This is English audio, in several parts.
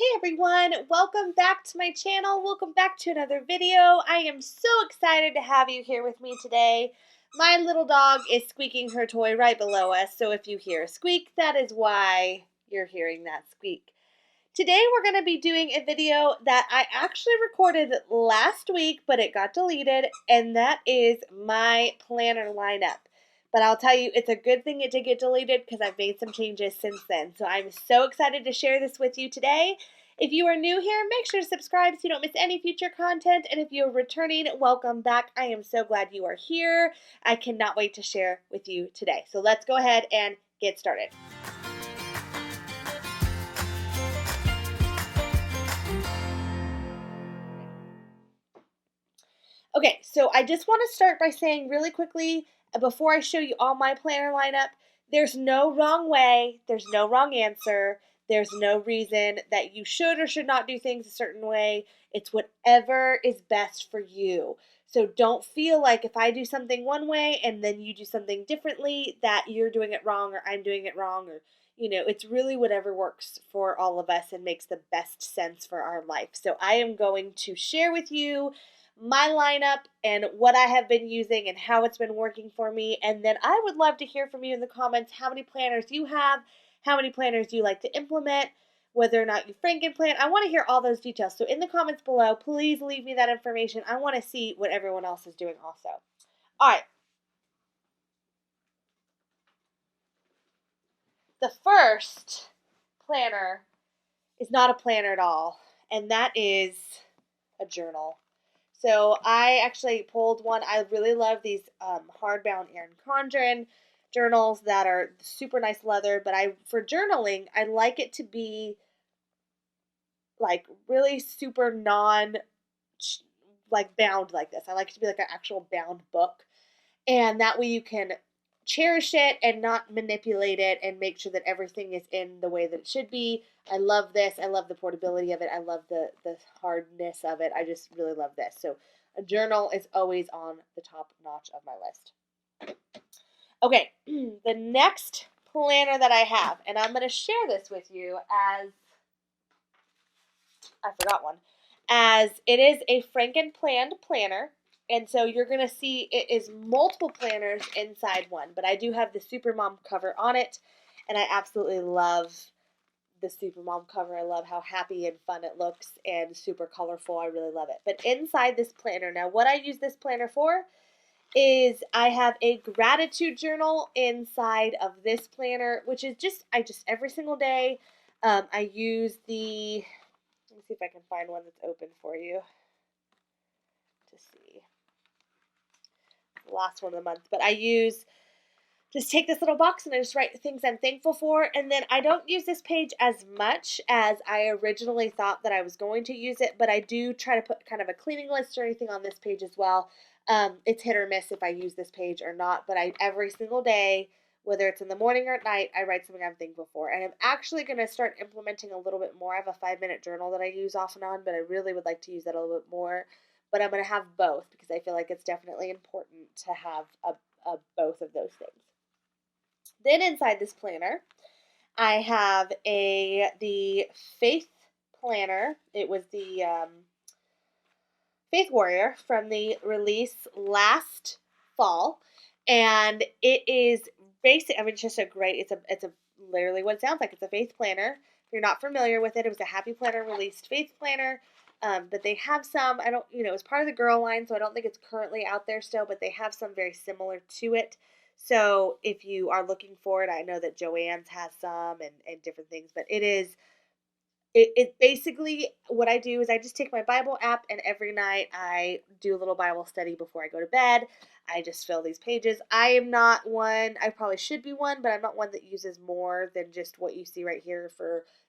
Hey everyone, welcome back to my channel. Welcome back to another video. I am so excited to have you here with me today. My little dog is squeaking her toy right below us, so if you hear a squeak, that is why you're hearing that squeak. Today we're going to be doing a video that I actually recorded last week, but it got deleted, and that is my planner lineup. But I'll tell you, it's a good thing it did get deleted because I've made some changes since then. So I'm so excited to share this with you today. If you are new here, make sure to subscribe so you don't miss any future content. And if you're returning, welcome back. I am so glad you are here. I cannot wait to share with you today. So let's go ahead and get started. Okay, so I just want to start by saying really quickly, before I show you all my planner lineup, there's no wrong way, there's no wrong answer, there's no reason that you should or should not do things a certain way. It's whatever is best for you. So don't feel like if I do something one way and then you do something differently, that you're doing it wrong or I'm doing it wrong, or it's really whatever works for all of us and makes the best sense for our life. So I am going to share with you my lineup and what I have been using and how it's been working for me. And then I would love to hear from you in the comments how many planners you have, how many planners you like to implement, whether or not you Franken-plan. I want to hear all those details. So in the comments below, please leave me that information. I want to see what everyone else is doing also. All right. The first planner is not a planner at all, and that is a journal. So I actually pulled one. I really love these hardbound Erin Condren journals that are super nice leather. But for journaling, I like it to be like really super like bound like this. I like it to be like an actual bound book. And that way you can cherish it and not manipulate it and make sure that everything is in the way that it should be. I love this. I love the portability of it. I love the hardness of it. I just really love this. So a journal is always on the top notch of my list. Okay, the next planner that I have, and I'm going to share this with you as, I forgot one, as it is a Franken-planned planner. And so you're going to see it is multiple planners inside one. But I do have the Supermom cover on it. And I absolutely love the Supermom cover. I love how happy and fun it looks and super colorful. I really love it. But inside this planner, now what I use this planner for is I have a gratitude journal inside of this planner, which is every single day, I use the, let me see if I can find one that's open for you to see. Last one of the month, but I just take this little box and I just write things I'm thankful for, and then I don't use this page as much as I originally thought that I was going to use it, but I do try to put kind of a cleaning list or anything on this page as well. It's hit or miss if I use this page or not, but every single day, whether it's in the morning or at night, I write something I'm thankful for, and I'm actually going to start implementing a little bit more. I have a 5-minute journal that I use off and on, but I really would like to use that a little bit more. But I'm going to have both because I feel like it's definitely important to have both of those things. Then inside this planner, I have the Faith planner. It was the Faith Warrior from the release last fall, and it is basic. I mean, it's just it's a literally what it sounds like. It's a Faith planner. If you're not familiar with it, it was a Happy Planner released Faith planner. But they have some, it's part of the girl line, so I don't think it's currently out there still, but they have some very similar to it. So if you are looking for it, I know that Joann's has some and different things, but it basically, what I do is I just take my Bible app and every night I do a little Bible study before I go to bed. I just fill these pages. I am not one, I probably should be one, but I'm not one that uses more than just what you see right here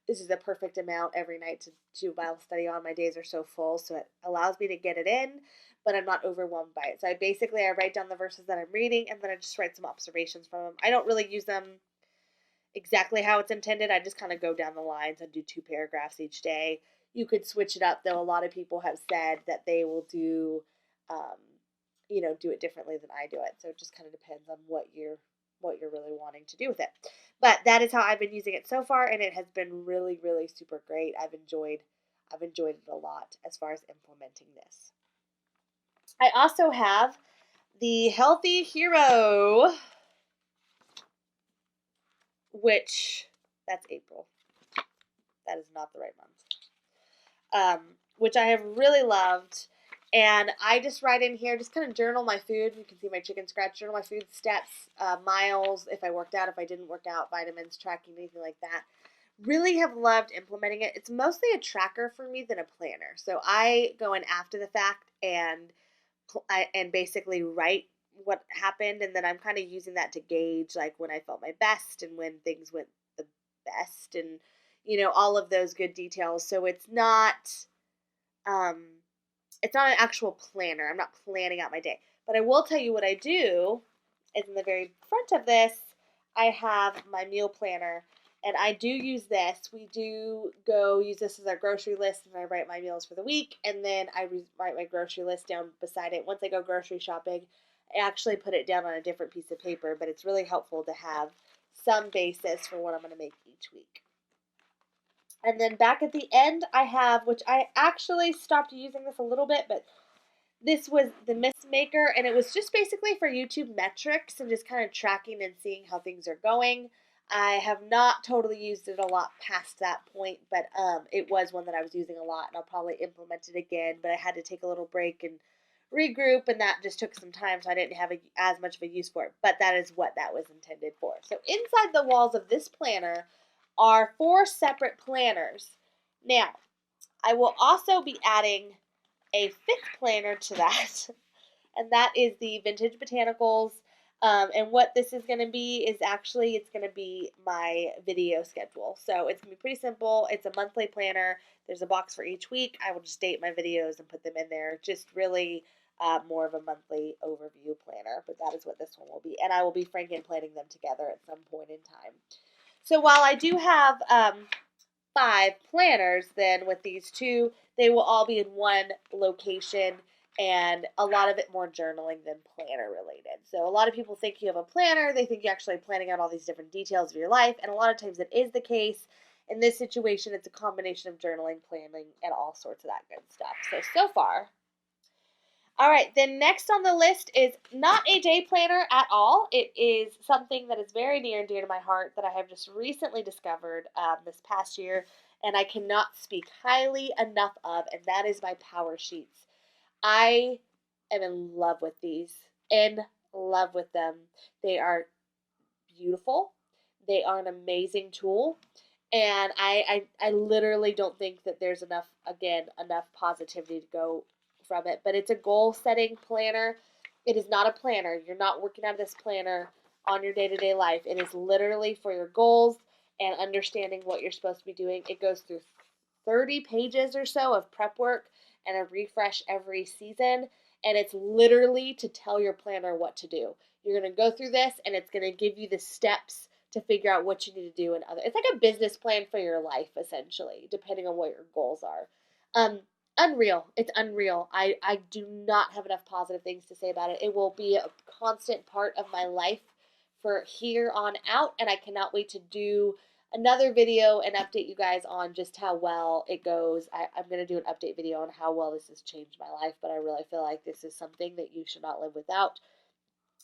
this is a perfect amount every night to do Bible study on. My days are so full, so it allows me to get it in, but I'm not overwhelmed by it. So I write down the verses that I'm reading and then I just write some observations from them. I don't really use them exactly how it's intended. I just kind of go down the lines and do 2 paragraphs each day. You could switch it up, though. A lot of people have said that they will do it differently than I do it. So it just kind of depends on what you're what you're really wanting to do with it. But that is how I've been using it so far, and it has been really, really super great. I've enjoyed it a lot as far as implementing this. I also have the Healthy Hero, which that's April. That is not the right month. Which I have really loved. And I just write in here, just kind of journal my food. You can see my chicken scratch, journal my food steps, miles, if I worked out, if I didn't work out, vitamins, tracking, anything like that. Really have loved implementing it. It's mostly a tracker for me than a planner. So I go in after the fact and basically write what happened, and then I'm kind of using that to gauge like when I felt my best and when things went the best, and all of those good details. So it's not an actual planner. I'm not planning out my day. But I will tell you what I do is in the very front of this, I have my meal planner, and I do use this. We do go use this as our grocery list, and I write my meals for the week, and then I write my grocery list down beside it. Once I go grocery shopping, I actually put it down on a different piece of paper, but it's really helpful to have some basis for what I'm going to make each week. And then back at the end, I have, which I actually stopped using this a little bit, but this was the Mist Maker, and it was just basically for YouTube metrics and just kind of tracking and seeing how things are going. I have not totally used it a lot past that point, but it was one that I was using a lot, and I'll probably implement it again, but I had to take a little break and regroup, and that just took some time, so I didn't have as much of a use for it, but that is what that was intended for. So inside the walls of this planner are 4 separate planners. Now, I will also be adding a 5th planner to that, and that is the Vintage Botanicals. And what this is going to be is actually, it's going to be my video schedule. So it's going to be pretty simple. It's a monthly planner. There's a box for each week. I will just date my videos and put them in there. Just really more of a monthly overview planner, but that is what this one will be. And I will be Franken planning them together at some point in time. So while I do have 5 planners, then with these 2, they will all be in one location, and a lot of it more journaling than planner related. So a lot of people think you have a planner, they think you're actually planning out all these different details of your life, and a lot of times it is the case. In this situation, it's a combination of journaling, planning, and all sorts of that good stuff. So far. All right, then next on the list is not a day planner at all. It is something that is very near and dear to my heart that I have just recently discovered this past year, and I cannot speak highly enough of, and that is my power sheets. I am in love with these, in love with them. They are beautiful. They are an amazing tool. And I literally don't think that there's enough positivity to go from it. But it's a goal setting planner. It is not a planner. You're not working out of this planner on your day-to-day life. It is literally for your goals and understanding what you're supposed to be doing. It goes through 30 pages or so of prep work and a refresh every season. And it's literally to tell your planner what to do. You're going to go through this, and it's going to give you the steps to figure out what you need to do and other. It's like a business plan for your life, essentially, depending on what your goals are. Unreal. It's unreal. I do not have enough positive things to say about it. It will be a constant part of my life for here on out, and I cannot wait to do another video and update you guys on just how well it goes. I'm going to do an update video on how well this has changed my life, but I really feel like this is something that you should not live without.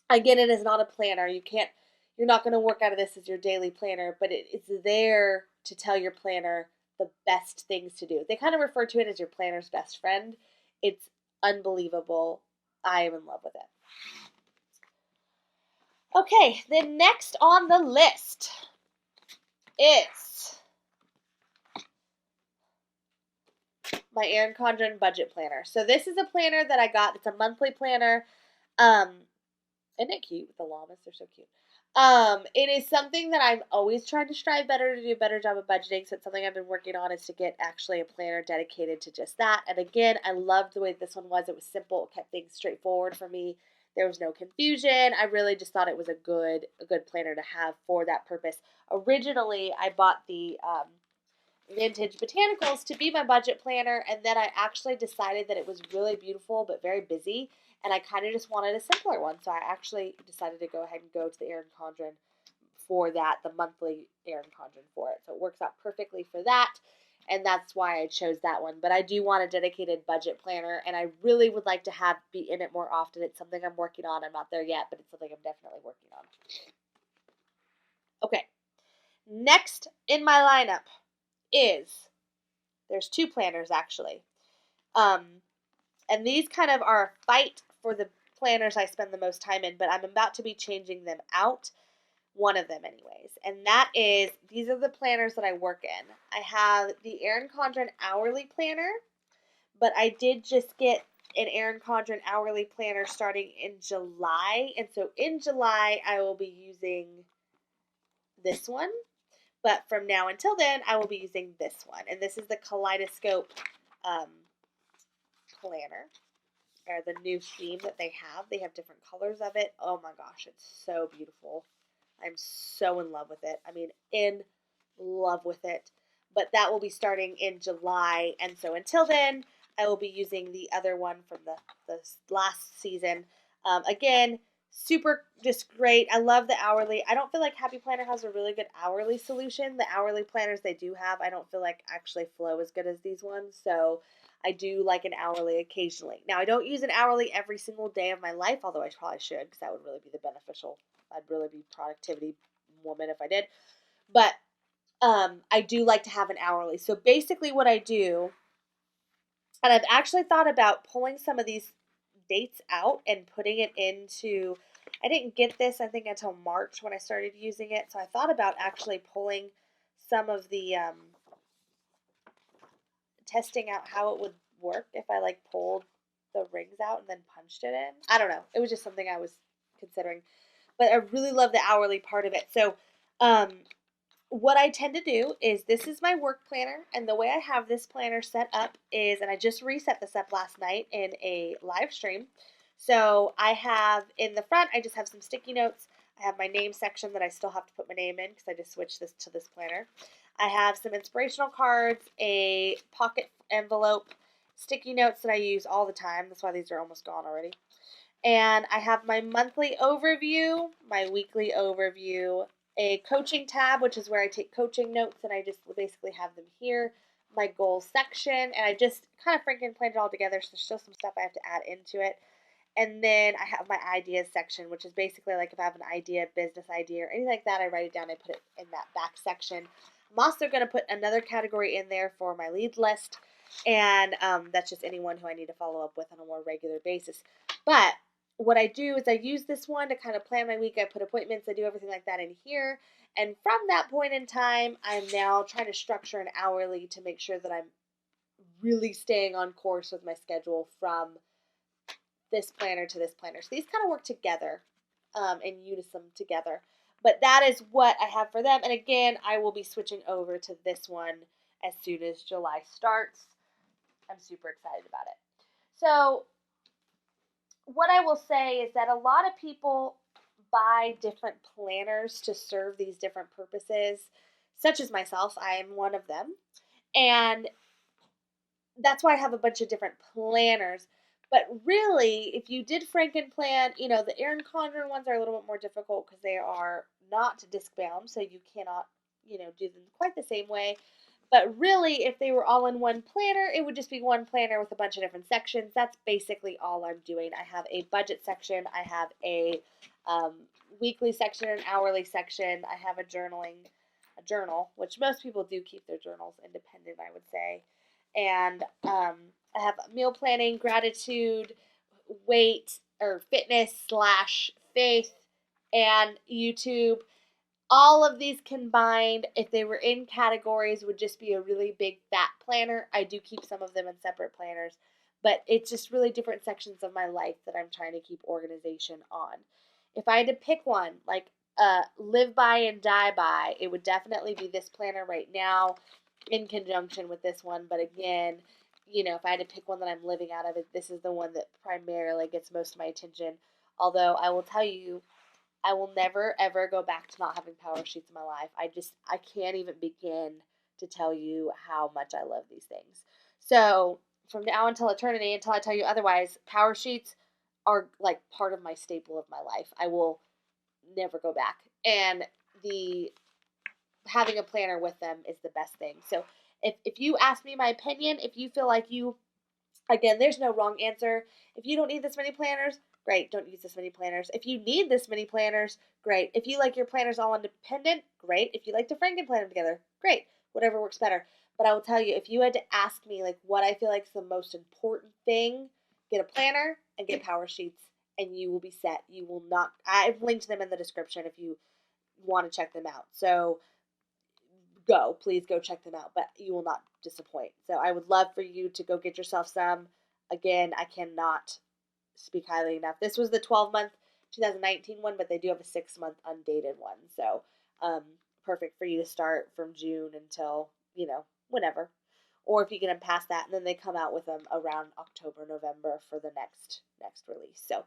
Again, it is not a planner. You're not going to work out of this as your daily planner, but it's there to tell your planner the best things to do. They kind of refer to it as your planner's best friend. It's unbelievable. I am in love with it. Okay, then next on the list is my Erin Condren budget planner. So this is a planner that I got. It's a monthly planner. Isn't it cute with the llamas? They're so cute. It is something that I'm always trying to strive better to do a better job of budgeting. So it's something I've been working on, is to get actually a planner dedicated to just that. And again, I loved the way this one was. It was simple. It kept things straightforward for me. There was no confusion. I really just thought it was a good planner to have for that purpose. Originally, I bought the Vintage Botanicals to be my budget planner, and then I actually decided that it was really beautiful but very busy, and I kind of just wanted a simpler one. So I actually decided to go ahead and go to the Erin Condren for that, the monthly Erin Condren for it. So it works out perfectly for that, and that's why I chose that one. But I do want a dedicated budget planner, and I really would like to be in it more often. It's something I'm working on. I'm not there yet, but it's something I'm definitely working on. Okay, next in my lineup there's two planners actually. And these kind of are a fight for the planners I spend the most time in, but I'm about to be changing them out. One of them anyways. And that is, these are the planners that I work in. I have the Erin Condren hourly planner, but I did just get an Erin Condren hourly planner starting in July. And so in July, I will be using this one. But from now until then, I will be using this one. And this is the Kaleidoscope planner, or the new theme that they have. They have different colors of it. Oh my gosh, it's so beautiful. I'm so in love with it. I mean, in love with it. But that will be starting in July. And so until then, I will be using the other one from the last season. Again, super just great. I love the hourly. I don't feel like Happy Planner has a really good hourly solution. The hourly planners they do have, I don't feel like actually flow as good as these ones. So I do like an hourly occasionally. Now, I don't use an hourly every single day of my life, although I probably should, because that would really be the beneficial. I'd really be productivity woman if I did. But I do like to have an hourly. So basically what I do, and I've actually thought about pulling some of these dates out and putting it into, I didn't get this, I think, until March when I started using it. So I thought about actually pulling some of the, testing out how it would work if I like pulled the rings out and then punched it in. I don't know. It was just something I was considering. But I really love the hourly part of it. So what I tend to do is, this is my work planner, and the way I have this planner set up is, and I just reset this up last night in a live stream. So I have in the front, I just have some sticky notes. I have my name section that I still have to put my name in because I just switched this to this planner. I have some inspirational cards, a pocket envelope, sticky notes that I use all the time. That's why these are almost gone already. And I have my monthly overview, my weekly overview, a coaching tab, which is where I take coaching notes, and I just basically have them here, my goals section, and I just kind of freaking planned it all together, so there's still some stuff I have to add into it. And then I have my ideas section, which is basically like if I have an idea, business idea, or anything like that, I write it down, I put it in that back section. I'm also going to put another category in there for my lead list, and that's just anyone who I need to follow up with on a more regular basis. But what I do is I use this one to kind of plan my week. I put appointments, I do everything like that in here. And from that point in time, I'm now trying to structure an hourly to make sure that I'm really staying on course with my schedule from this planner to this planner. So these kind of work together in unison together. But that is what I have for them. And again, I will be switching over to this one as soon as July starts. I'm super excited about it. So what I will say is that a lot of people buy different planners to serve these different purposes, such as myself. I am one of them. And that's why I have a bunch of different planners. But really, if you did Frankenplan, the Erin Condren ones are a little bit more difficult because they are not disc bound, so you cannot, do them quite the same way. But really, if they were all in one planner, it would just be one planner with a bunch of different sections. That's basically all I'm doing. I have a budget section. I have a weekly section, an hourly section. I have a journal, which most people do keep their journals independent, I would say. And I have meal planning, gratitude, weight, or fitness/faith, and YouTube. All of these combined, if they were in categories, would just be a really big fat planner. I do keep some of them in separate planners, but it's just really different sections of my life that I'm trying to keep organization on. If I had to pick one, like live by and die by, it would definitely be this planner right now in conjunction with this one. But again, if I had to pick one that I'm living out of, this is the one that primarily gets most of my attention. Although I will tell you, I will never, ever go back to not having power sheets in my life. I can't even begin to tell you how much I love these things. So from now until eternity, until I tell you otherwise, power sheets are like part of my staple of my life. I will never go back. And the having a planner with them is the best thing. So if you ask me my opinion, if you feel like you, again, there's no wrong answer. If you don't need this many planners, great, don't use this many planners. If you need this many planners, great. If you like your planners all independent, great. If you like to Franken-plan them together, great. Whatever works better. But I will tell you, if you had to ask me like what I feel like is the most important thing, get a planner and get power sheets, and you will be set. You will not. I've linked them in the description if you want to check them out. So please go check them out, but you will not disappoint. So I would love for you to go get yourself some. Again, I cannot speak highly enough. This was the 12-month 2019 one, but they do have a 6-month undated one. So perfect for you to start from June until, whenever. Or if you get them past that, and then they come out with them around October, November for the next release. So,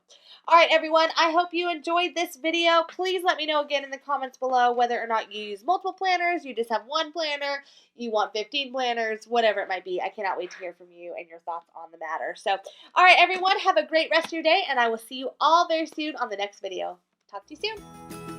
all right, everyone, I hope you enjoyed this video. Please let me know again in the comments below whether or not you use multiple planners, you just have one planner, you want 15 planners, whatever it might be. I cannot wait to hear from you and your thoughts on the matter. So, all right, everyone, have a great rest of your day, and I will see you all very soon on the next video. Talk to you soon.